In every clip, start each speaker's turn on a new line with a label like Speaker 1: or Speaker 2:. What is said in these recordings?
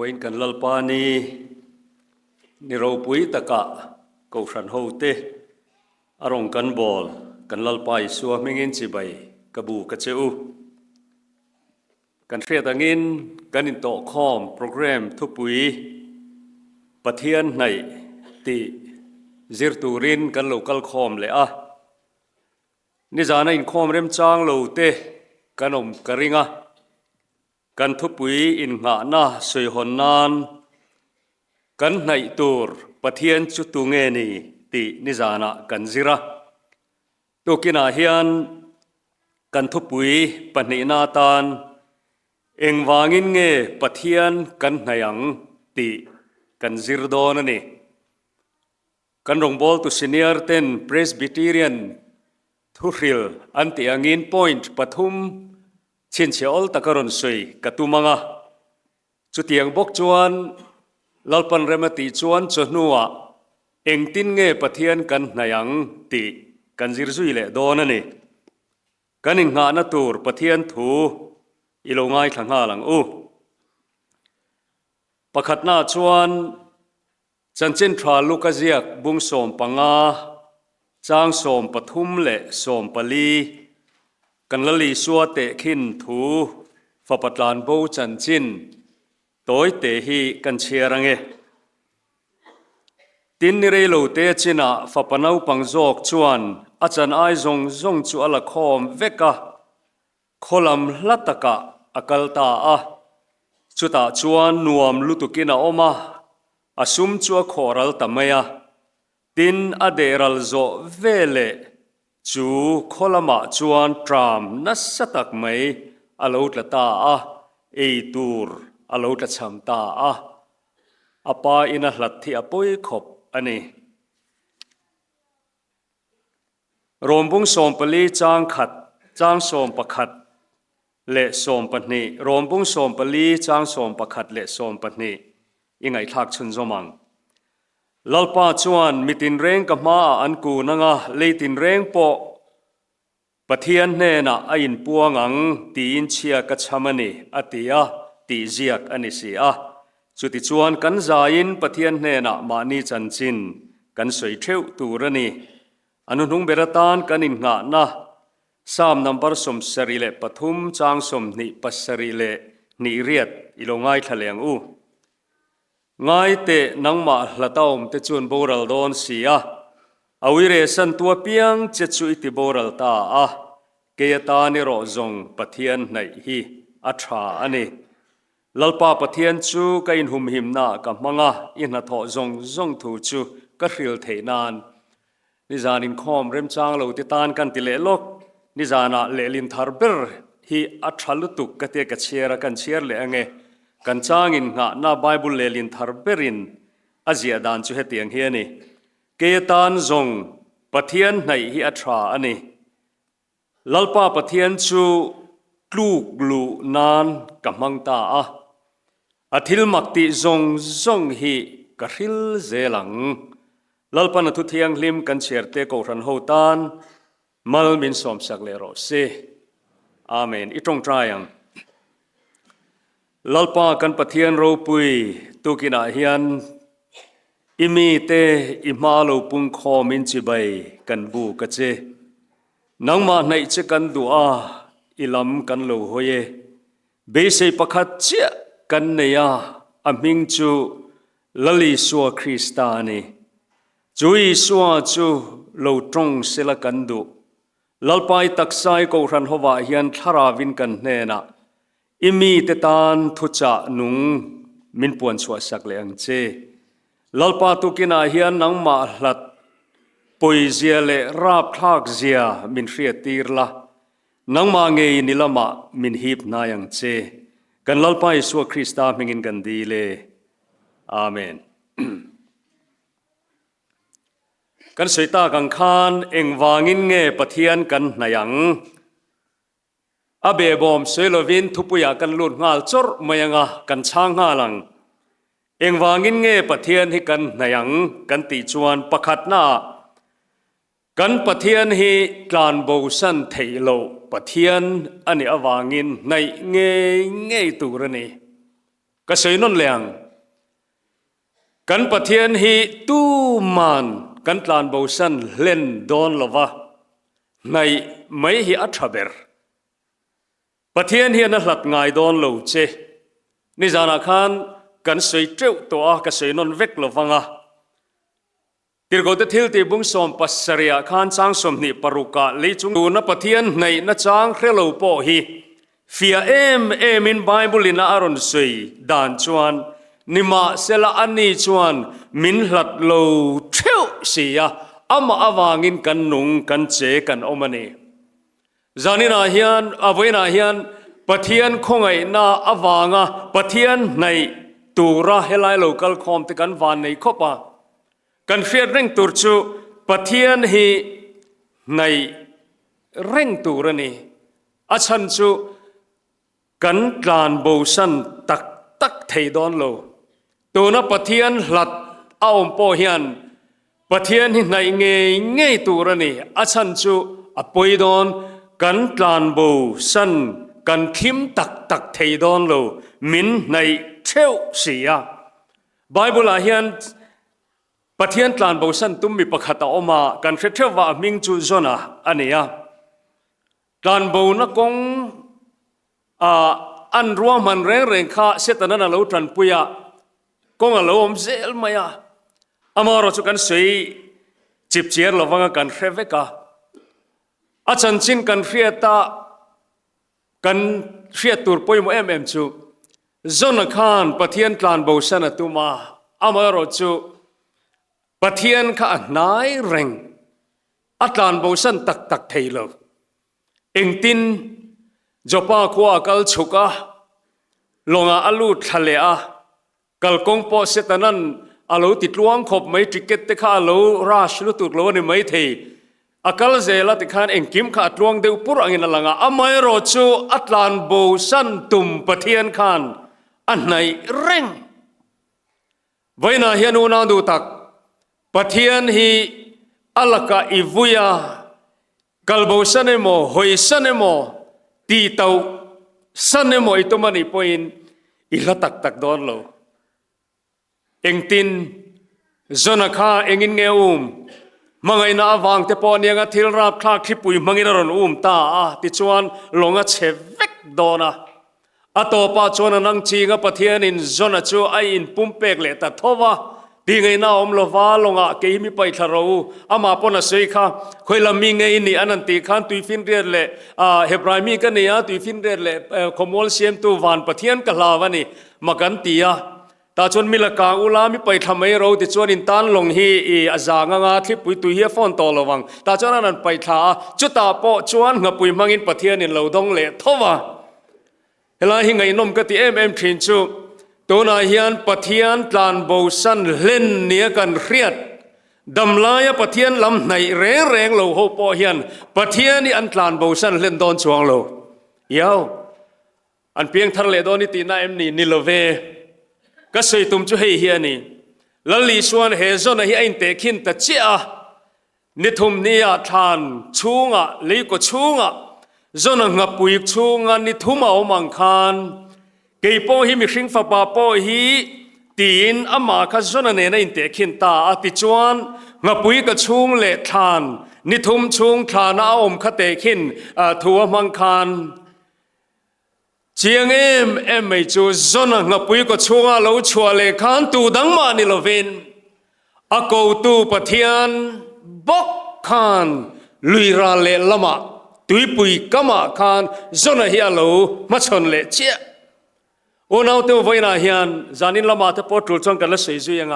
Speaker 1: in kan lalpani ni ropui taka Kohhran hote arong kan Pawl kan lalpai suwa mingin chibai kabu kacheu kan hriatangin kan Itawhkhawm program Thupui Pathian hnaih ti zirturin kan local khawm le a ni zana in khawm rem chang lo te kanom karinga kan Thupui in nga na soi hon nan kan hnaih tur Pathian chu tu nge ni ti ni zana kan zira tukina hian kan Thupui pahnih na tan engwangin nge Pathian kan hnaiang ti kan zir don ani kan rongbol tu senior ten Presbyterian thuril anti angin point pathum chin cheol takaron soi katumanga chutiang bok chuan lalpan remati chuan chonua engtin nge Pathian kan hnaiang ti kan zir zui le don ani kan in nga na tur Pathian thu ilongai thanga lang u pakhatna chuan chanchin thra lukaziak bung som panga chang som pathum le som pali kan lali suwa te khin thu fapatlan bo chanchin toy te hi kan chiarange tin ni reilo te china fapanau pangjok chuan achan ai zong zong chu ala khom veka kholam hlataka akalta a chuta chuan nuam lutukina oma asum chua khoral tamaya tin aderal zo vele chu kholama chuan tram nasatak mai alotlata a eitur alotla chamta a apa ina hlathi apoi khop ani rombung sompali chang khat chang som pakhat le som pahni rombung sompali chang som pakhat le som pahni ingai thak chun zomang lalpa chuan mitin reng ka ma an ku nanga leitin reng po Pathian hnaihna a in puangang tiin chia ka chamani atia ti ziak ani si a chuti chuan kan zain Pathian hnaihna mani chanchin kan soi theu turani anu hnung beratan kan in nga na sam number som sarile pathum chang som ni pasarile ni riat ilongai thaleng u ngai te nangma hlataum te chun boral don sia awire san tua piang che chu iti boral ta a ke ta ni ro zong Pathian hnaih hi a tha ani lalpa Pathian chu ka in hum him na ka manga in na tho zong zong thu chu ka hril theinan ni zanin khom rem chang lo ti tan kan ti le lok ni zana lelin tharber hi a thalutuk ka te ka chiara kan chiar le ange kan changin nga na Bible lelin tharberin azia dan chu hetiang hi ani ke tan zong Pathian hnaih hi a tha ani lalpa Pathian chu tluk glu nan ka mangta a athil makti zong zong hi ka hril zelang lalpa na thu thiang hlim kan cherte Kohhran ho tan mal min som sak le ro se amen itong trayang lalpa kan Pathian ro pui tukina hian imi te imalo pung khomin chibai kan bu ka che nangma hnai che kan dua ilam kan lo hoye be sei pakhat che kan neya aming chu lali suwa Kristani chui suwa chu lo trong sela kan du lalpai taksai Kohhran howa hian tharawin kan hnena imi te tan thucha nung min puan chua sak le ang che lalpa tukina hian nangma hlat poizia le rap thak zia min hriatirla nangma ngei nilama min hip na yang che kan lalpa Isua Krista mingin kan dile amen kan soita kan khan engwangin nge Pathian kan hnaiang abe bom soilovin thupuya kan lut ngal chor mayanga kan chang ngalang engwangin nge Pathian hi kan hnaiang kan ti chuan pakhat na kan Pathian hi tlan bo san theilo Pathian ani awangin nai nge turani กษยนนเลียงกันปะเทียนฮีตู้มันกันตลานโบสันเล่นโดนลวะในไม่ฮีอัฐเบรปะเทียนฮีนั่นหลัดไงโดนโลเจนี่จานาคานกันสวยเจ้าตัวกษยนนเวกลวังอ่ะติรกอดทิลตีบุงสมปัสเรียคานจางสมนิปรุกะลีจุงดูนับปะเทียนในนัจางเครลโปฮีฟิอามินไบเบิลินาอารอนสวยด่านจวนนิมาเซลาอันนี้ชวนมินหลัดโลเที่ยวเสียอามาอวางินกันนุงกันเจกันอมันเอจานินาเฮียนอวัยนาเฮียนปะเทียนคงไอนาอวางะปะเทียนในตูระเฮลัยโลกัลคอมติกันวานในคบะกันเฟียเร่งตูรจูปะเทียนฮีในเร่งตูระนี่อาชันจูกันกลานโบสันตักเทดอนโลตัวนับปะเทียนหลัดเอาอมโปเฮียนปะเทียนในเงยตัวนี่อาชันจูอปอยดอนกันกลานโบสันกันคิมตักเทดอนโลมินในเทวเสียไบเบิลเฮียนปะเทียนกลานโบสันตุ้มมีประคตาออกมากันเทวว่ามิงจูจนะอันนี้กลานโบนักงอันรัวมันแรงข้าเสตนั้นเราทรันปุยกงเราอมเซลมายาอามาเราจุกันสวยจิบเจียร์เราฟังกันเรเวกาอาจารย์จินกันเรียตากันเรียตัวปุยมจูจนขานปะเทียนกลานโบสันตุมาอามาเราจูปะเทียนข้านายแรงอัตลานโบสันตักเทลเองตินจบาคัวกัลชุกะลงอาลูทะเลอะกัลกงโปเสตนั้นอาลูติดลวงขบไม่ติเกตข้าอาลูราชลุตุกลวนี่ไม่เทอากัลเซลติขานเองกิมข้าลวงเดือปุระเงินลังอาไม่รอจูอัตลานโบสันตุมปะเทียนขานอันไหนเร่งไว้นาเฮียนูนาดูตักปะเทียนฮีอัลกะอิวุยากัลโบสันเอโมหอยสันเอโมตีเตาสันเอโมอิตุมันอีปอยน์อิละตักดอนโลเอ็งตินจนข้าเอ็งอินเงอุมมังไงน่าวางเตปอนียงทิลราบคลาคลิปุยมังอินรอนตาติจวนลงเชเวกดอนะอตอปาจวนนังจีงปะเทียนินจนจูไออินปุ่มเปกเลตทว่าดีไงน่าอมลวาลงเกยมิไปทารูอามาปนสวยค่ะคอยลำมีไงนี่อันนั้นตีขันตุยฟินเรียนเลยเฮบรายมีกันเนี่ยตุยฟินเรียนเลยขโมลเสียมตัววานปะเทียนกลาวนี่มากันตีตาจนมิลกาอุลามิไปทำไมเราติดจวนอินตันลงฮีอาจางาที่ปุยตุยเฮฟอนตอระวังตาจนนั้นไปท่าจุดตาปอจวนงับปุยมังอินปะเทียนินเราดงเละทว่าเฮลาหิงไงนมกติทินจูตัวนาเฮียนปะเทียนตลานโบสันเล่นเนียกันเครียดดำลายปะเทียนลำในแรงเราโฮปอเฮียนปะเทียนนี่อันตลานโบสันเล่นดอนชวงเรายาวอันเพียงทะเลดอนิตีน่านี่นิลเวก็สวยตุมจุให้เฮียนี่ลลีส่วนเฮซอนเฮียอินเตคินตะเจ้านิทุมเนียทานชูงะลีก็ชูงะจนงับปุยชูงะนิทุมเอามังคานเกี่ยปฮิมิชิงฟ้าปาปฮิตีนอามาข้าจนเนนอินเตคินตาอติจวนงับปุยก็ชูงเละทานนิทุมชูงทานอาอมคเตคินทัวมังคานเจียงไม่จูจนงับปุยก็ชูงอาลูชัวเลขานตูดังมานิลวินอากูตูปะเทียนบกคานลุยราเลละมาตุยปุยกะมาคานจนเฮียลูมาชนเลเจียโอ้นาเตวไว้นาเฮียนจานินละมาเตปอตุลจังกันละเสียจุยัง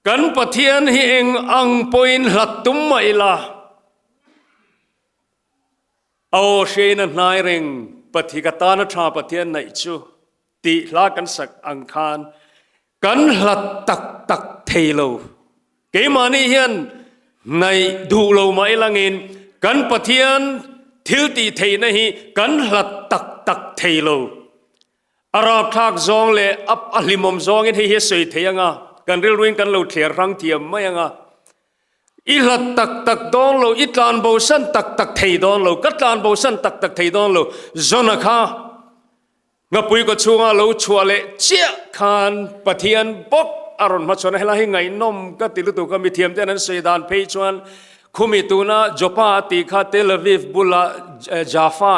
Speaker 1: กันปะเทียนเฮงอังปอยน์หลัดตุ้มไม่ละเอาเชนนายเริงปฏิกตานชาปะเทียนในจูตีลากันสักอังคารกันหลัดตักเทโลเกมานีเฮียนในดูโลมาอิลังอินกันปะเทียนทิลตีเทนฮีกันหลัดตักเทโลอาราบทักจองเลยอับอลิมอมจองอินที่เฮสวยเทียงกันเรื่องวินกันเราเทียรังเทียมไม่ยังอิหลัดตักดอนเราอิตลานโบสันตักเทดอนเรากัตลานโบสันตักเทดอนเราจนนะคะ งปุยก็ชัวเราชัวเลยเชี่ยคานปะเทียนบกอารมณ์มาชวนให้เราให้ไงนมก็ติดตัวก็มีเทียมแต่นั้นเสดานเพย์ชวนคุมิตูน่าจปาติคาเทลวิฟบุลาจาฟา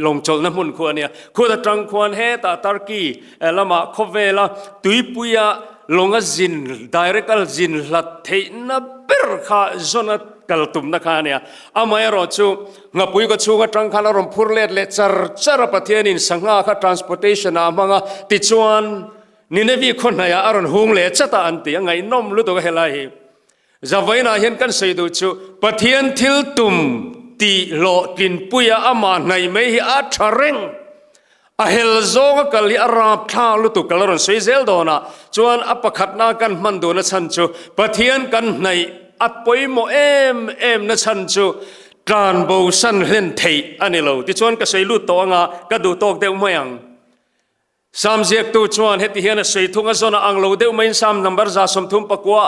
Speaker 1: ลงจลน้ำมันควรเนี่ยควรจะตรังควรให้ตาตาร์กีละมาคบเวลาตุยปุยลงจินdirectจินลัดเทนับเปิร์ข้าจนกัลตุมนักขาเนี่ยอามายรอจูงปุยก็ชูก็ตรังข้าลารมพูดเล็ดเล็ดจาร์ปะเทียนินสังหาข้า transportation อามังติจวนนี่เนวีคนไหนอารมณ์หงเล็ดชะตาอันตียังไงน้อมรู้ตัวเฮลัยจะไว้น่าเห็นกันสิดูจูปะเทียนทิลตุมตีโลกินปุยอามาในไม่ฮิอาชาริงเฮลโซก็กลิอาราบท่าลุตุกลรอนสวยเซลโดนะจวนอัปขัดนากันมันดูนะชันจูปะเทียนกันในอัปปอยโมเอ็มนะชันจูกานโบสันเล่นเทอันนี้เราที่จวนก็สวยลุตัวงาก็ดูตอกเดียวไม่ยังสามเสียกตัวจวนเฮติเฮียนสวยทุ่งจวนอังโลเดียวไม่สามนัมเบอร์จะสมทุมปะกัว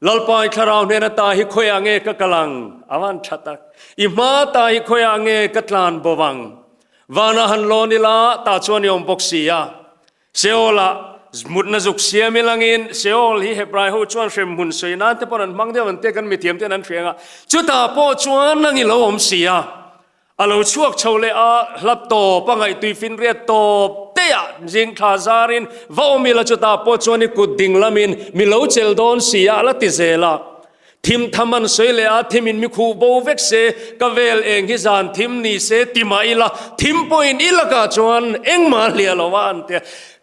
Speaker 1: ลลปายคราวเนี่ยตาฮิคอยอังเอกกลังอาวันชัดตักอิมาตาฮิคอยอังเอกตลานบวังวานาฮันโลนิลาตาชวนยอมบกเสียเซโอลามุดนจุกเสียมิลังอินเซโอลฮิเฮบรายฮูชวนเชมมุนเสียนั่นแต่ปนันมังเดียวมันเตกันมีเทียมเท่นั้นเพียงอ่ะจุดตาโปชวนนั่งอิโลอมเสียอาเราช่วงชาวเลอาลับโตปังไอตุยฟินเรียโตเตียจิงทาซารินว่าอมิลจุดตาโปชวนิกุดดิ่งละมินมิโลเจลดอนเสียละติเซลาทิมทำมันสวยเลยอาทิมินมิคูโบเวกเซกเวลเองฮิจานทิมนี่เซติมาอิลาทิมปอยน์อิลากาจวนเอ็งมาเลียละวันเต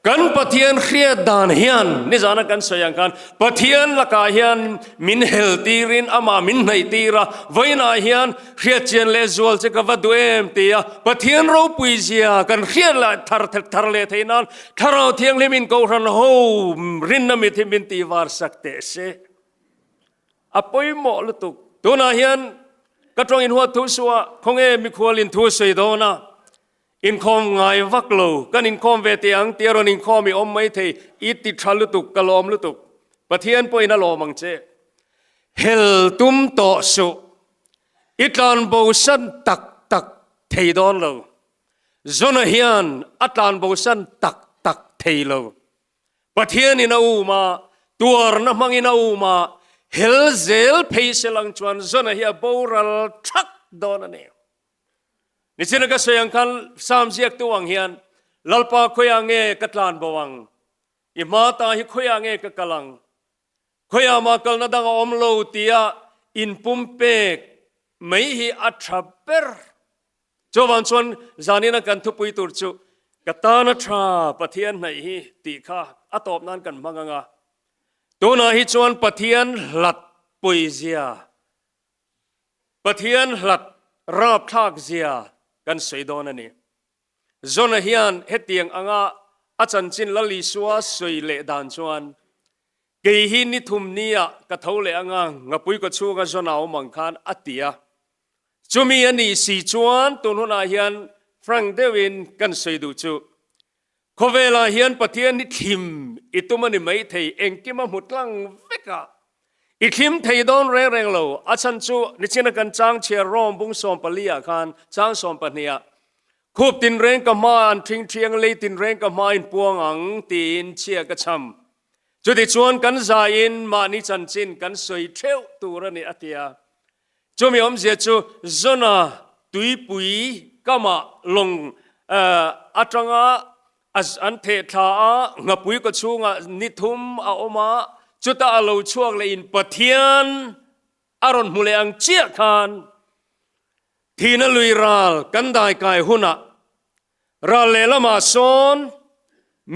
Speaker 1: กันปะเทียนเครียดดานเฮียนนี่จานักันสยังกันปะเทียนละกาเฮียนมินเฮลตีรินอามามินไนตีระไว้นาเฮียนเครียดเจียนเลจวลเจกวัดดูเอ็มตียปะเทียนเราปุยเสียกันเครียดละทาร์เลเทนันทาราเทียงเลมินโกรันโฮรินนามิทิมินตีวาร์สักเตเซอปอยโมลุตุกตัวนาเฮียนกระตรงอินหัวทุสัวคงมีควลินทุสวยโดนะอินคอมไงวักโลกันอินคอมเวทีอังเตียรอนอินคอมมีอมไม่เทอิติทรัลุตุกกะลอมลุตุกปะเทียนปอยนาโลมังเจเฮลตุมโตสุอิตลานโบสันตักเทดอนโลจนเฮียนอัตลานโบสันตักเทโลปะเทียนอินาอูมาตัวนักมังอินาอูมาเฮลเซลเพย์เซลังจวนจนเฮียโบรัลทักโดนนี่นี่สินะก็สยังคันสามเสียกตัววังเฮียนลลปาคุยอังเอกัตลานบวังอิมาตาฮิคุยอังเอกักลังคุยอามากัลนาดังอมโลตียอินปุ่มเปกไม่ฮิอัตราเปรจวันชวนจานินักันทุปุยตุรจุกตานาทราปะเทียนไหนฮิตีข้าอัตอบนั้นกันมังงะตัวนาฮิจวนปะเทียนหลัดปุยเสียปะเทียนหลัดราบทากเสียกันสวยโดนนี่จนเฮียนเฮตียงอ่างอาจารย์จินลลิสัวสวยเละดานชวนเกยหินนิทุมนี้กระทงเละอ่างงะปุยก็ชูกันจนเอามังคันอัตยาจูมีอันนี้สีชวนตัวนู้นเฮียนฟรังเดวินกันสวยดูจูขเวลาเฮียนปะเทียนนิทิมอิตุมันไม่เทเองกิมาหมดลังเวกะอีทิมเทยดอนเร่งโลอาชันจูนิชินกันจางเชียรอมบุงสอมปลียคันจางสอมปเนียคูบตินเร่งกับมาอันทิ้งเทียงเลยตินเร่งกับมาอินปวงอังตีนเชียกระชำจุดที่ชวนกันใจอินมานิจันจินกันสวยเที่ยวตัวนี่อัตยาจูมีอมเสียจูจนาตุยปุยก็มาลงอัตรงอันเทธางะปุยก็ชูงะนิทุมอาอมาจุดตาเราช่วงเลยอินปะเทียนอารมณ์มุเลอังเจียคานทีนลุยราลกันได้กายหุนะราเลละมาซอน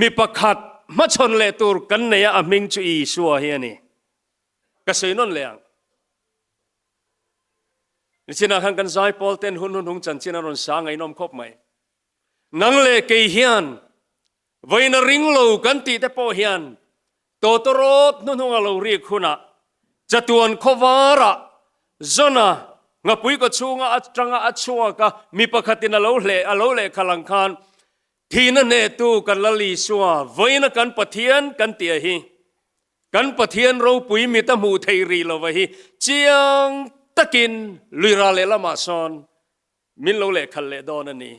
Speaker 1: มีประคัดมาชนเลตูร์กันเนียอมิงจุอีชัวเฮียนี่กษยนนเลียงนี่ชินาขังกันใจพอลเทนหุ่นจันชินารอนสางไอ้น้อมคบไหมนังเลเกยเฮียนไว้นริงโลกันตีแต่พอเฮียนโตตรดนุ่งเราเรียกคุณะจะตวนขวาระจนะงะปุยก็ชูงะอัจงะอัจชัวกะมีประคตินเราเล่ขลังคานทีนั่นเนตูกันละลีชัวไว้นะกันปะเทียนกันเตียฮีกันปะเทียนเราปุยมีตะมูเทรีเราไว้ฮีเจียงตะกินลุยราเลละมาซอนมินเราเล่ขันเลดอนนี่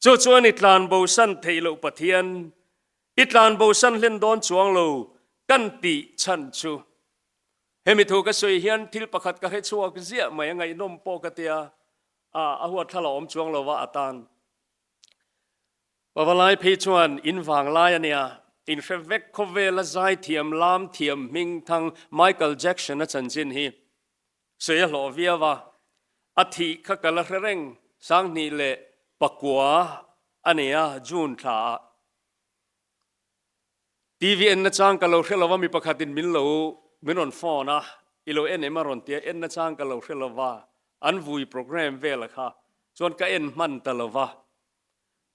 Speaker 1: ชวนอิตลานโบสันเทโลปะเทียนอิตลานโบสันเล่นดอนจวงโลกันติชันชูเฮมิทูก็สวยเฮียนทิลประคัดก็ให้ชัวกเสียไม่ยังไงนมโปกเตียหัวทะลอมจวงโลว่าอาตานปะวลายเพชวนอินฟังลายเนี่ยอินเฟเวกโคเวลใจเทียมลามเทียมมิงทางไมเคิลแจ็คสันนั่นจันจินฮีเสียหล่อเวียว่าอาทิขกละเร่งสังนี่เละปักกัวอันเนี้ยจูนท่าทีวีเอ็นนัจังกะโลเทลว่ามีประคตินมิลโลมินอนฟอนะอิโลเอ็นเอมารอนเตียเอ็นนัจังกะโลเทลว่าอันวุยโปรแกรมเวลค่ะส่วนก็เอ็นมันตลว่า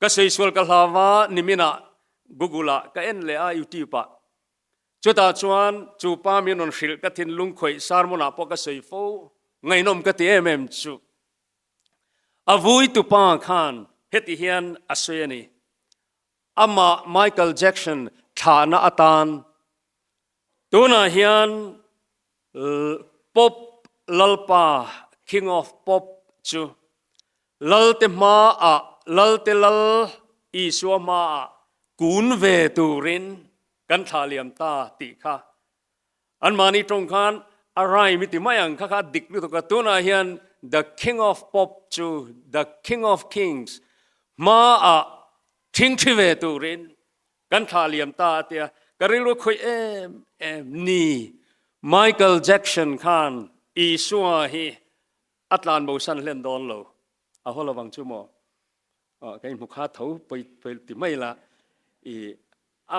Speaker 1: ก็ใช้ส่วนกะลาวานิมินะกูกูละก็เอ็นเลอายูทีปะจุดตาชวนจูปามินอนฟิลก็ทินลุงข่อยสารมุนาปก็ใช้โฟไงนมก็เตียเมมจูอาวุยตุปางขานเฮติเฮียนอาศัยนี่อามาไมเคิลแจ็คสันฐานะอาตานตัวน่ะเฮียนป๊อปลัลปา King of Pop จูลัลเตมาลัลเตลัลอีสัวมากุนเวตูรินกันทาเลียมตาติค่ะอันมานี่ตรงกันอะไรมิติไม่ยังค่ะดิกลุตกตัวน่ะเฮียน The King of Pop จู The King of Kings มาทิ้งที่เวตูรินกันทาเลียมตาเตียก็เรียกว่าคุยนี่ไมเคิลแจ็คสันขันอีสัวฮีอัตแลนโบสันเล่นดอนโลเอาหัวระวังชั่วโมงก็มุขะเท้าไปติไม่ละ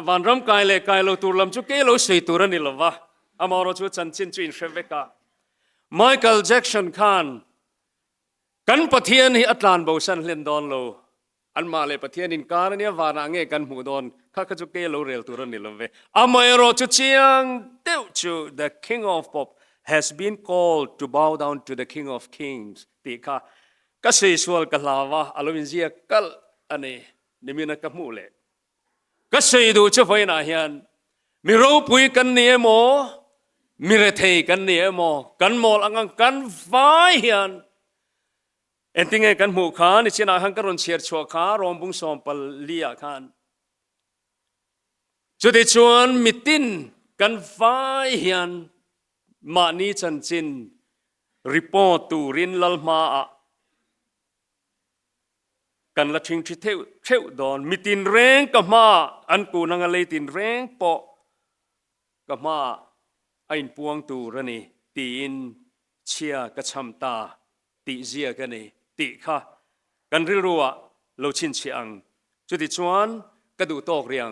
Speaker 1: วันรำกายเลยกายเราตัวลำจุกเกเราใส่ตัวนี่หรอวะอามาเราช่วยจันจินจุนเชฟเวกาไมเคิลแจ็คสันขันกันปะเทียนฮีอัตแลนโบสันเล่นดอนโลอันมาเลยปะเทียนินการเนี่ยวานาเงกันหูดอนข้าก็จะเกลเรลตัวนี่ละเวอามาเอโรจุเชียงเต้าจู the king of pop has been called to bow down to the king of kings ตีค่ะก็เสียส่วนกันลาวะอารมณ์เสียกัลอันนี้นี่มีนักมูเลยก็เสียดูเจ้าไฟนาเฮียนมีรูปุยกันเนี่ยโมมีเรทัยกันเนี่ยโมกันโมลังกันไฟเฮียนเอ็นติงเอกันหมู่ข้านี่เช่นอาหังกรณเชียร์ชัวข้ารอมบุงสอมปลียข้านจุดที่ชวนมิตินกันไฟเฮียนมานีจันจินรีพอร์ตตูรินลลมากันละทิ้งที่เทวดอนมิตินเร่งกับมาอันกูนังอะไรตินเร่งปอกับมาไอ้ปวงตูรนี่ตีนเชียกระชำตาตีเจียกันนี่ติค่ะกันรัวเราชินเชียงจุดที่ชวนกระดูตอกเรียง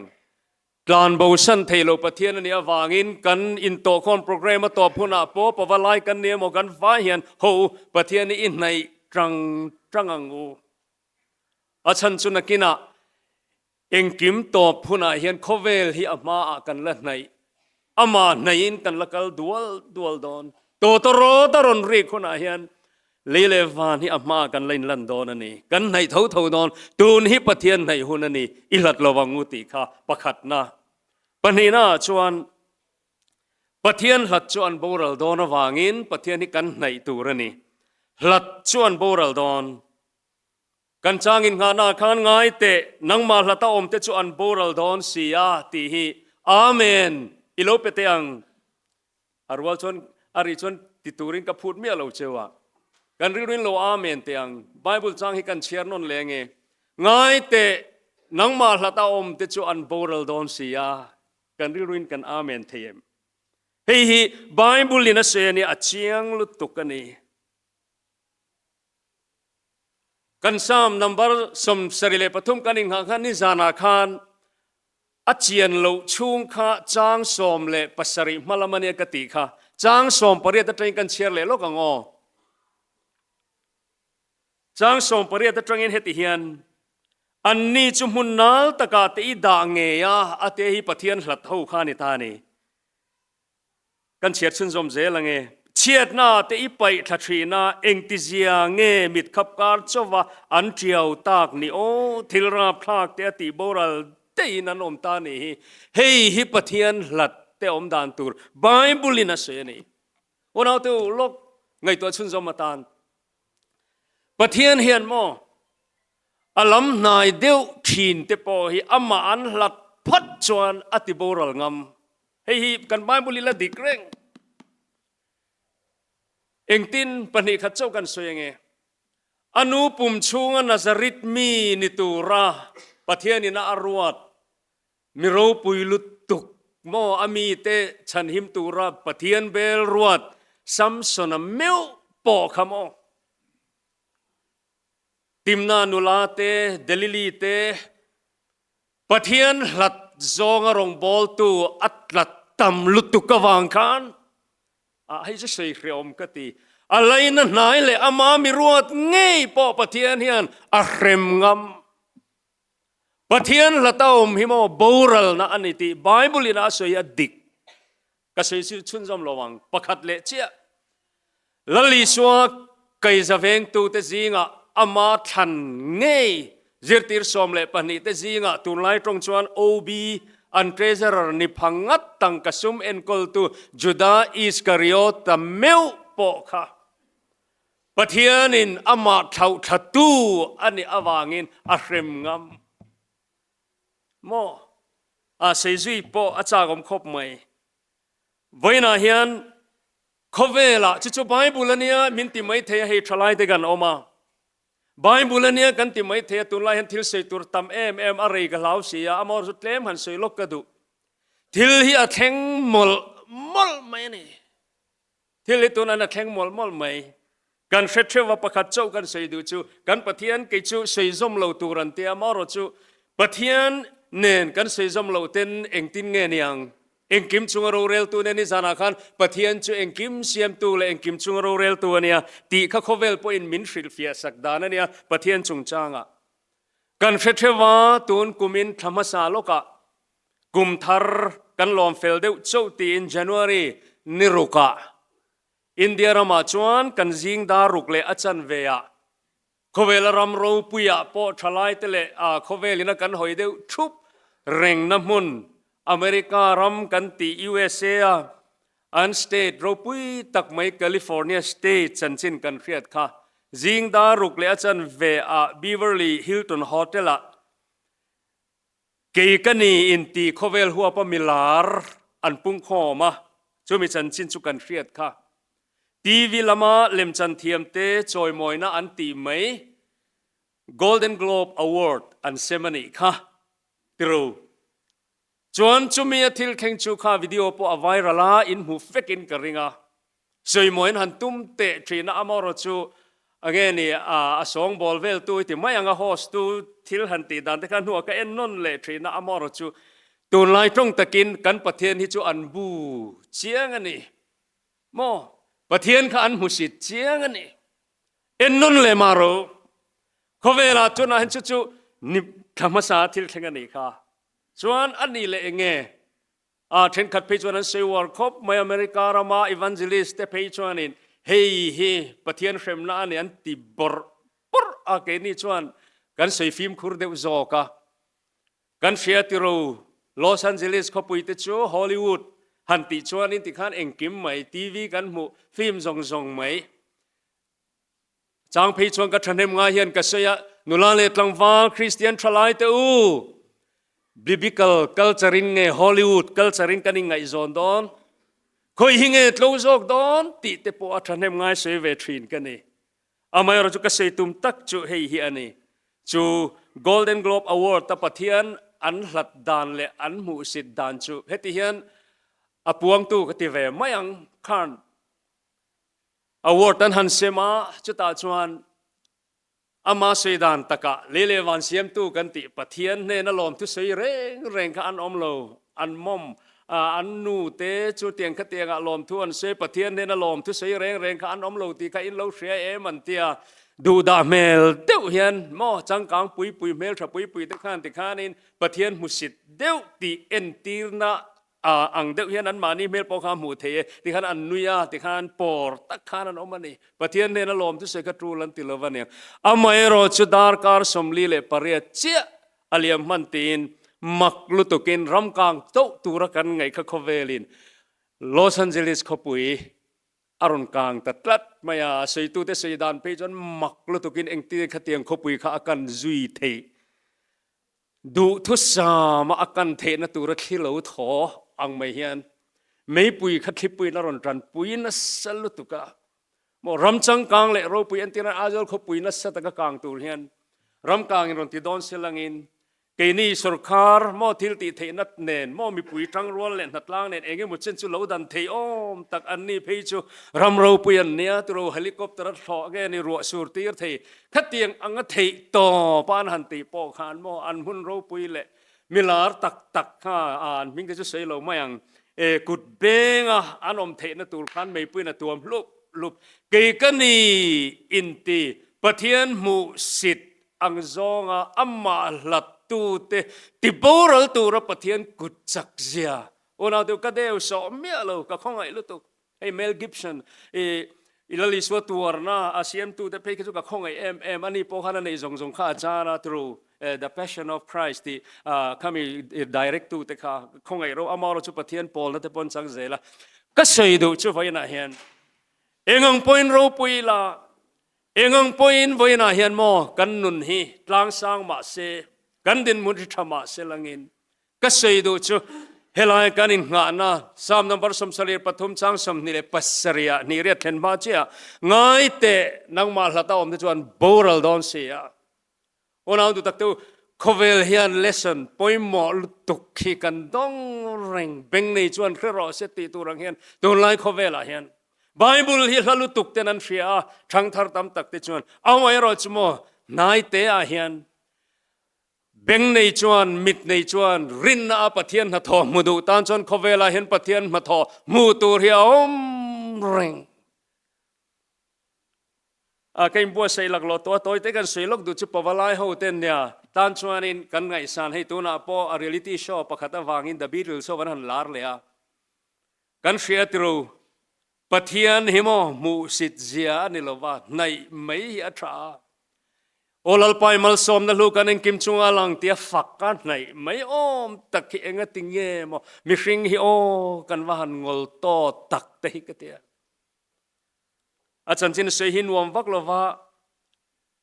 Speaker 1: การบูชันเทโลปะเทียนนี่วางินกันอินโตคอนโปรแกรมมาต่อพูนาโปปวลายกันเนี่ยมกันฟ้าเฮียนโฮปะเทียนนี่อินในจังงูอาชันจุนกินะเองกิมตอบพูนาเฮียนโคเวลฮีอามากันละในอามาในอินกันละกัลดัวลดอนโตตรอตรอนรีคุนาเฮียนเลวานที่อามากันเล่นลันดอนนี่กันในเท่าดอนตูนฮิปะเทียนในหุนนี่อิลัดระวังอุติค่ะประคัดนะปนีน่าชวนปะเทียนหลัดชวนโบราลดอนวางินปะเทียนที่กันในตูรนี่หลัดชวนโบราลดอนกันจางินงานาคานง่ายเตะนังมาหลัดอมเตชวนโบราลดอนสียาตีฮีอาเมนอิโลเปเตียงอารวาชวนอาริชวนติตูรินกับพูดเมียเราเจวะกันรินโลอาเมนเตียงไบเบิลจางให้กันเชียร์นนเลงเงง่ายเตะนังมาหลัดอมเตชวนโบราลดอนสียากันรินกันอาเมนเทียมเฮ้ยไบเบิลลินะเซนี่อาเชียงลุตุกันนี่กันซ้ำนัมเบอร์สมสริเลปทุมกันอิงหางนี่จานาคานอาเจียนโลชุงข้าจางสมเลปัสริมาลามันเอกติข้าจางสมปริยัติตรงกันเชียร์เลโลกังอจางสมปริยัติตรงเฮติเฮียนอันนี้จุมุนนัลตะกาตีด่างเงียอาเตหิปะเทียนหลัดหูข้านิตานีกันเชียร์ชุนสมเจลังเงเชียร์นาเตอิไปทัชีนาเองติเจียเงมิดขับการเจ้าว่าอันเจียวตากนี่โอทิลราพลากเตติโบราลเตยนันอมตานีเฮ้ยฮิปะเทียนหลัดเตอมดานตูร์ไบเบิลลินะเสนีวันเอาเตอโลกไงตัวชุนสมตานปะเทียนเฮียนโม อลัมนายเดียวทีนเตปอฮีอามาอันหลัดพัดจวนอติโบรัลงำให้ฮีกันบ้านบุรีละดิกเร่งเองตินปนิขัดเจ้ากันสวยไงอนุปุ่มชูงนาซาริตมีนิตูราประเทศนี้น่าอรวดมิโรปุยลุตุกโมอามีเตฉันหิมตูราประเทศเบลรวดซัมสนเมลปอขโมติมนานุลาเตเดลิลีเตประเทศหลัดจงรงบอลตูอัตลัดตำลุตุกวางคันให้จะใส่เรียมกติอะไรนั่นไหนเลยอามามีรวดง่ายปอประเทศเฮียนอาเรมงำประเทศละเต้าหิมโบรัลนะอันนี้ที่ไบเบิลน่าสวยดิกก็สวยสุดชุนจอมระวังประคัดเละเจ้าละลิสวาไกจะเวงตูเตจิงะอามาทันง่ายเจอติร์สอมเละปนิเตจิงะตุนไลตรงชวนโอบีอันเทรเซอร์นิพังัดตังกสุมเอ็นกอลตูจูดาอิสคาริโอตเมลปอค่ะประเทศนินอามาเท่าทัตูอันนี้อาวางินอาเรมงำโมเซจุยปออาจารย์ผมคบไหมวันนั้นเฮียนคบเวลาจู่ๆไบเบิลเนี่ยมินติไม่เทียให้ทลายเดกันออกมาไบเบิลเนี่ยกันติไม่เทียตุลายหันทิลเสตุรตำอะไรกันแล้วเสียอมอรุตเลมหันเสยลกกระดูทิลฮีอาแทงมอลไม่นี่ทิลตัวนั้นแทงมอลไม่กันเฟทว่าประคัดเจ้ากันเสยดูจูกันปะเทียนกิจูเสยจอมเหล่าตุรันเตียมอรุจูปะเทียนเน้นกันเสยจอมเหล่าเต็นเองตินเงียงเองกิมจุงโรเรลตัวนี้จานาคันปะเทียนจูเองกิมเสียมตัวเลยเองกิมจุงโรเรลตัวเนี่ยตีข้าโคเวลพออินมินฟิลเฟียสักดานเนี่ยปะเทียนจุงจางะกันเฟทว่าตุนกุมินธรรมศาโลกะกุมทาร์กันลอมเฟลเดวโจตีอินจันวารีนิรุกะอินเดียรามาจวนกันจิงดารุกเลอจันเวียโคเวลรำรูปุยะปอทลายเตเลโคเวลินักันหอยเดวทุบเร่งน้ำมุนอเมริการำกันตี USA อันสเตทรูปุยตักไม่แคลิฟอร์เนียสเตทจันจินกันเครียดค่ะจิงดารุกเลอจันเวียบีเวอร์ลีฮิลตันโฮเทลเกยกันนี่อินตีโคเวลหัวปมิลาร์อันปุ่งขอมาช่วยมีจันจินสุกันเครียดค่ะทีวีละมาเล่มจันเทียมเตจอยมอยนะอันตีไหม Golden Globe Award อันเซมานีค่ะติรูจวนจุมีอาทิลเข่งจูค่ะวิดีโอปอไวรัลอินหูเฟกินกริงาจอยมอยหันตุ้มเตะทรีน่าอมรจูอันนี้สองบอลเวลตัวที่ไม่ยังโฮสตูทิลหันตีดันแต่กันหัวก็เอ็นนนเละทรีน่าอมรจูตัวไล่ตรงตะกินกันประเทศที่จูอันบูเชียงอันนี้โมประเทศข้าอันมุสิตเจียงนี่เอ็นนุนเลมารูเขาเวลาจุนหันจู่นิธรรมศาสตร์ที่เข่งนี่ค่ะส่วนอันนี้เลยเงี้ยเทนขัดเพจวันนั้นเซวอร์คบไม่อเมริการามาอีวานเจลิสเตเพจวันนี้เฮ้ยประเทศเฟรมน่าเนี่ยอันติบอร์เกนี่ส่วนกันใส่ฟิล์มคูร์เดวโซกะกันเชียร์ติรูลอสแอนเจลิสเขาปุยติจูฮอลลีวูดหันติชวนนิติขันเองกิมไหมทีวีกันหมู่ฟิล์มส่งไหมจางพี่ชวนกับทันเดมงาเฮียนกับเสียนุลาเลตลังฟ้าคริสเตียนทลายเตอูบิบิคัลคัลเจอริงเงฮอลลีวูดคัลเจอริงกันยังไงจอนดอนคอยหิงเงตลูจอกดอนติเตปอทันเดมงาเสวทรินกันนี่อามาเราจุกเสยตุมตักจูเฮียอันนี้จู Golden Globe Award ตะปะเทียนอันหลัดดานเลอันหมู่สิดดานจูเฮติเฮียนอปวงตู้กติเวไม่ยังขันอวอร์ดันหันเสมาจุดตาจวนอามาสวยดานตะกะเลวันเสียมตู้กันติปะเทียนเนนลอมทุสวยเร่งขันอมโลอันมอมอันนูเตจุดเตียงขัดเตียงอลอมทุนเสปะเทียนเนนลอมทุสวยเร่งขันอมโลตีขันอินโลเสียมันเตียดูดาเมลเดียวเฮียนมอจังกังปุยเมลถ้าปุยตะขันติขันอินปะเทียนมุสิดเดียวตีเอ็นตีร์นาอังเดียวเฮียนั้นมานี่เมลปอคามูเทที่ขันอันนุยาที่ขันปอร์ตักขันอันอมันนี่ปะเทียนเนนลมที่เสกตรูลันติลวันเนี่ยอามาเอโรจุดาร์การสมลีเลปะเรียเจียอเลียมันตีนมักลุตุกินรำกางโตตูระกันไงข้าเวลินลอสแอนเจลิสขปุย อารมณ์กลางตัดลัดมายาสวยตูเตสวยดานไปจนมักลุตุกินเองตีขเตียงขบุยข้าอากันจุยเทดูทุสามาอากันเทนตัวรักขี้เหลาถออังไม่เฮียนไม่ปุยขัดขี้ปุยนรนรันปุยนัสลุตุกะมอรำจังกลางเละเราปุยอันตีนั้นอาจจะขบุยนัสตะกะกลางตัวเฮียนรำกลางอินรอนติดอนเสลังอินเกนี่สุรคาร์มอทิลติเทนัดเนนมอมีปุยทั้งรัวเล่นนัดล่างเนนเองมุดเส้นจุลาวดันเทอมตักอันนี้เพจูรำเราปุยอันเนี้ยตัวเฮลิคอปเตอร์ถอแกนี่รัวสูรตีร์เทขัดเตียงอังเทต่อปานหันติปอขานมออันหุ่นเราปุยเละมิลาร์ตักข้าอ่านมิงจะเสียเราไม่ยังกุดเบงอ่ะอันอมเทนตัวขันไม่ปุยนัตัวลุบเกกันนี่อินตีปะเทียนมุสิตอังจงอ่ะอัมมาลัดตูเตติโบรัลตูรับปะเทียนกุดจักเสียโอนาตัวก็เดียวสอมเมียเราก็คงไงลุตุไอ้เมลกิฟสันอิลลิสวตัวน่ะอาเซียนตูเตเพย์ก็จะก็คงไงอันนี้พอขนาดนี้จงข้าจานะทรูthe passion of Christ ที่คำdirect ตูเตข้าคงไงเราอามาเราจุปะเทียนพอลนั่นเตปนสังเจละก็ใช่ดูจุไว้นะเฮียนเอ็งพอยน์เราปุยละเอ็งพอยน์ไว้นะเฮียนโมกันนุนฮีกลางสร้างมาเสกันดินมุดิธรรมะเสลังอินก็ใช่ดูจุเฮลัยกันอินงานะสามนับสมสลีปฐุมจังสมนี่เลปัสเรียนี่เรียกเห็นมาเจ้าง่ายแต่นังมาหลัดเอาอมที่จวนโบรัลดอนเสียโอนาดูตักตูคเวลเฮียนเลสันปอยหมอลุตุกีกันดองเร่งเบ่งในจวนเครอเสติตูรังเฮียนตัวไล่คเวลเฮียนไบเบิลเฮียนลุตุกเตนันเสียช่างทาร์ตามตักติจวนเอาไว้รอจโมนายเตะเฮียนเบ่งในจวนมิดในจวนรินนาปะเทียนหัทอมุดูตานจวนคเวลเห็นปะเทียนหัทอมูตูเฮียอมเร่งก็อิมบัวใส่หลักโลตัวตัวเตกันสวยลูกดูจุปวาลายเขาเต้นเนี่ยตานชวนอินกันไงสานให้ตัวน่ะพอเรียลิตี้โชว์ประคัตวางอินเดอะบีทลส์วันหันลาร์เลยกันเสียตรูปะเทียนหิมอมูสิทธิ์เสียนี่ละว่าในไม่อัตราโอลลไปมัลสมนั่นลูกกันเองกิมจุงอาลังเตียฝักกันในไม่อมตักเองติงเย่มอมิชิงฮิโอกันว่าหันงอลโตตักเตหิกเตียอาจารย์จินเสียหินวมวักลว่า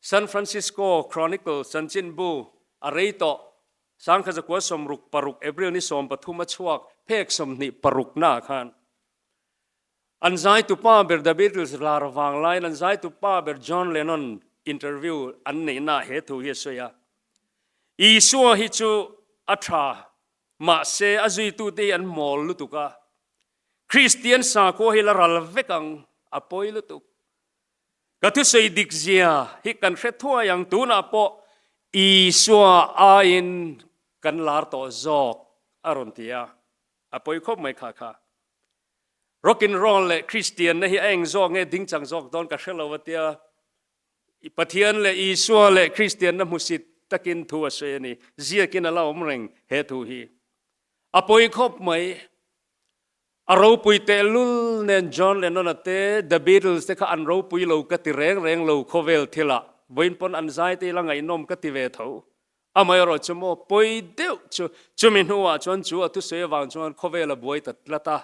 Speaker 1: ซานฟรานซิสโกครอนิเคิลซันจินบูอะไรต่อสังขจะกว่าสมรุกปรุกเอเบรีนิสมปฐุมชวกเพกสมนิปรุกหน้าขันอันใจตุป้าเบอร์ดาบิดลส์ลาร์วังไลน์อันใจตุป้าเบอร์จอห์นเลนนอนอินเทอร์วิวอันนี้น่าเหตุเยสยาอีสัวฮิจูอัตรามาเซอจุยตุเตอันมอลลุตุกะคริสเตียนสาโคฮิลารัลเวกังอปอยลุตุกก็ทุสดิกเซียฮิกันเฟทัวยังตูน่าปออีสัวอาอินกันลาร์โตจอกอารอนเตียอปอยคบไม่ขาดร็อกอินโรลเลยคริสเตียนนะฮิเองจอกเงดิ้งจังจอกตอนกับเชลวเตียปะเทียนเลยอีสัวเลยคริสเตียนนะมุสิตตะกินทัวเสนีเจียกินอะไรอมเริงเหตุฮีอปอยคบไม่เราปุยเตลุลเนนจอห์นเลนนนเตเดอะบีทลส์เตค่ะอันเราปุยเรากติเร่งเราโคเวลทิละวินปนอันใจตีละไงนมกติเวทเอาอาไม่รอจโมปุยเดียวจุมินหัวจวนจัวทุเสวางจวนโคเวลบวยตัดละตา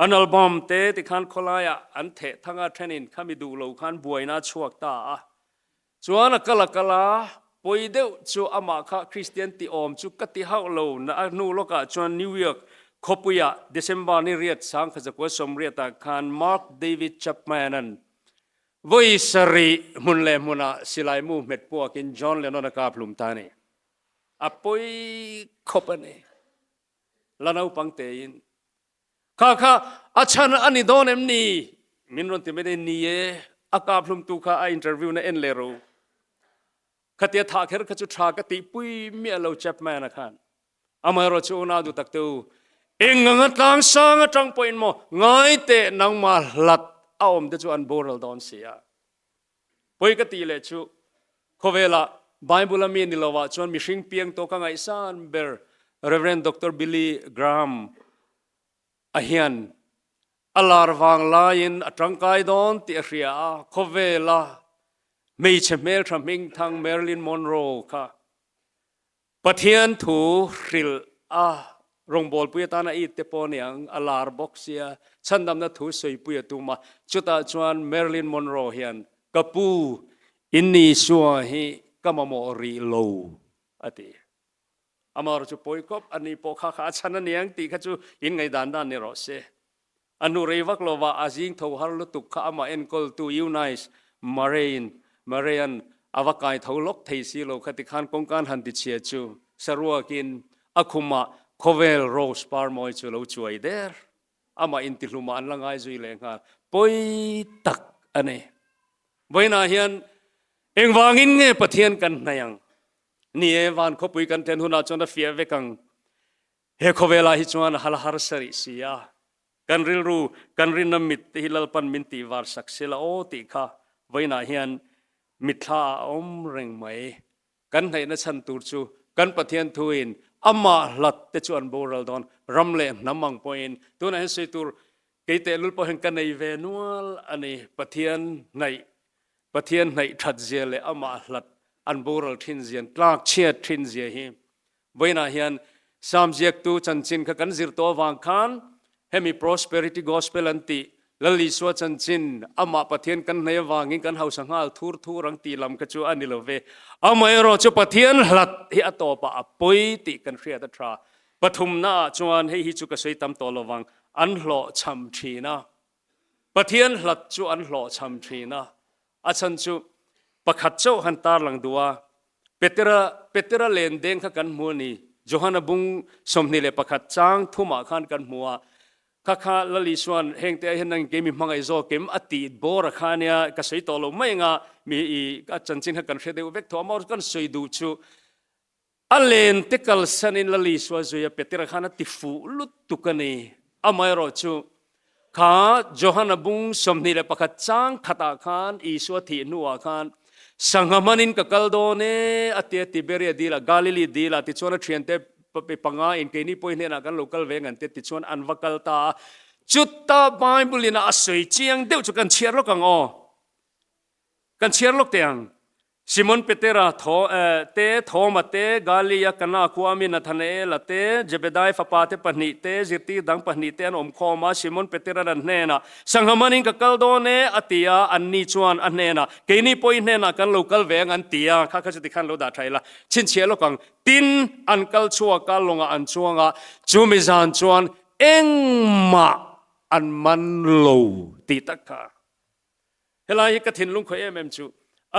Speaker 1: อันอัลบั้มเตติขันโคลายอันเททั้งอาเทนินข้ามีดูเราขันบวยน่าชวกตาจวนกะละปุยเดียวจูอามาค่ะคริสเตียนติอมจูกติฮาวเรานะนูโลกะจวนนิวยอร์กขบุยะเดซมบานี่เรียดสังขจักรสมเรียตขันมาร์คเดวิดชัปแมนันวิสรีมุนเลมุนาสิไลมูเม็ดปัวกินจอห์นเลนนกาพลุมตานีอปุยขบเนลานาอุปังเตยินข้าอาจารย์อันนี้โดนเอ็มนี่มินรอนติไม่ได้นี่อากาพลุมตูข้าอินเทอร์วิวในเอ็นเลโรขัดเตียถากเฮรขจุดทากติปุยเมียเราชัปแมนขันอามารอจูนาดูตักตูเองงัดกลางสางจังปอยน์โมง่ายเตะนังมาหลัดเอาอมเดจูอันโบรัลดอนเสียปอยกติเลจูโคเวล่าไบเบิลมีนิลาวะจวนมิชิงเปียงโตกังไอซานเบอร์เรเวนดรบิลลี่กรามอาเฮียนอลาร์วังลายินอัตรังกายดอนติเรียโคเวล่าไม่เชเมลทรัมมิงทางเมริลินมอนโรค่ะปะเทียนถูริล rong bol puya ta na it te pon yang alar box ya chandam na thu soi puya tu ma chuta chuan Marilyn Monroe hian kapu inni suwa hi kamamo ri lo ati amar chu poikop ani po kha kha chana niang ti kha chu in ngai dan dan ni ro se anu rewak lova azing tho har lu tuk kha ama enkol tu unice marian avakai tholok thei si lo khati khan kongkan han ti che chu sarua kin akhuma khovel rose par moi chu lo chuai der ama in ti hluma an langai zui le nga poi tak ane boina hian engwangin nge pathian kan nayang ni evan khopui kan ten huna chona fia vekang he khovela hi chuan hal har sari sia kan rilru kan rinamit hilal pan minti war saksela o ti kha boina hian mitha om reng mai kan nei na chan tur chu kan pathian thuin ama hlat te chuan boral don ramle namang point tuna he sei tur keite lul po hen kan nei ve nual ani pathian nei that zele ama hlat an boral thin zian tlak chiat thin zia hi boina hian samjek tu chanchin kha kan zir to wang khan hemi prosperity gospel anti lali so chanchin ama pathian kan nei wangin kan hausa ngal thur ang ti lam ka chu anilove amaero chu pathian hlat hi atopa apoi ti kan khria ta tra pathum na chuan hei hi chu ka sei tam to lowang an hlo cham thina pathian hlat chu an hlo cham thina achan chu pakhat chau han tar lang duwa petera len deng kha kan mu ni johana bung somni le pakhat chang thuma khan kan muwa kha lali swan hengte henang gemi mangai zo kem ati bor khania ka sei to lo mai nga mi i ka chanchin ha kan hrede vek tho amor kan soi du chu alen tekal sanin lali swa zoya petera khana ti fu lut tukani amai ro chu kha johana bung somni le pakhat chang khata khan iswa thi nuwa khan sanghamanin ka kaldone atia tiberia dila galili dila ti chona thiante panga in keni point na kan local vengan te ti chon anvakal ta chutta bible ina asoi chiang deu chu kan chiar lo kang o kan chiar lok teang simon petera te thoma te galia kana kuami na thane late jebedai fapa te pani te ziti dang pani te an om khoma simon petera ran hena sanghamanin ka kaldone atia anni chuan anena keni point hena kan local veng an tia kha kha ti khan lo da thaila chin chielo kang tin an kal chua kal longa an chuanga chumizan chuan engma an man lo ti takha helai ka thin lung khoi em chu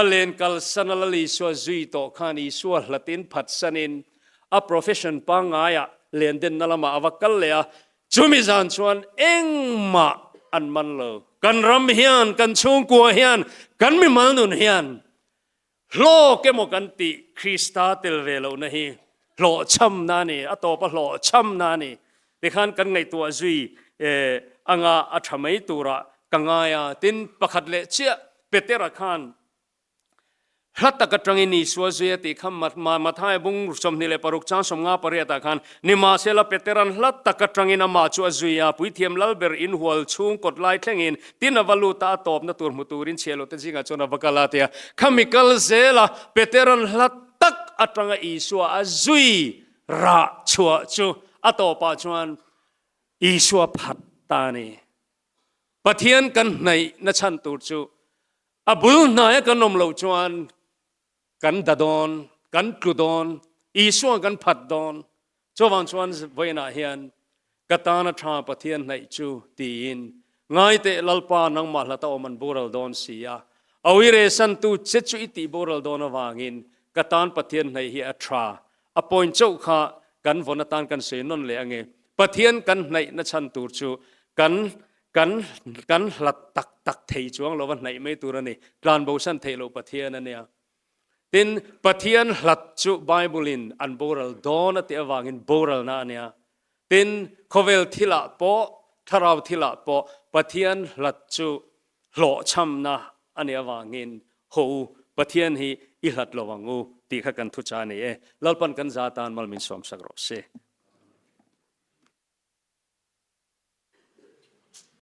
Speaker 1: alen kal sanalali so zui to khani so latin phat sanin a profession pangaya lenden nalama avakal lea chumizan chuan engma an man lo kan ram hian kan chung ko hian kan mi malnun hian hlo ke mo kan ti krista tel velo nahi hlo cham na ni atopa hlo cham na ni tikhan kan ngai tu zui anga athamai tura kangaya tin pakhat le chia petera khan hlat ka trangini suazuya ti kham mathai bung somni le paruk chang somnga pariata khan nima sela peteran hlat ka trangina ma chu azuya puithiam lalber in hual chung kot lai thlengin tinavalu ta top na tur muturin chelo te jinga chona vakalatia chemical zela peteran hlat tak atranga isua azui ra chua chu atopa chuan isua phattani pathian kan nei na chan tur chu abul na kan nom lo chuan kan dadon kan kludon isua kan phatdon chowang chuan voina hian katana tha pathian nei chu tin ngai te lalpa nangma hlata oman boral don sia awire san tu chechu iti boral don awangin katan pathian nei hi atra appoint chau kha kan vonatan kan se non le ange pathian kan nei na chan tur chu kan hlat tak thei chuang lo van nei me turani plan bo san thei lo pathian ania tin pathian hlat chu bible in an boral don ati awangin boral na ania tin khovel thila po tharau thila po pathian hlat chu hlo cham na ani awangin ho pathian hi I hlat lowangu ti kha kan thu cha ni e lalpan kan zatan malmin som sagro se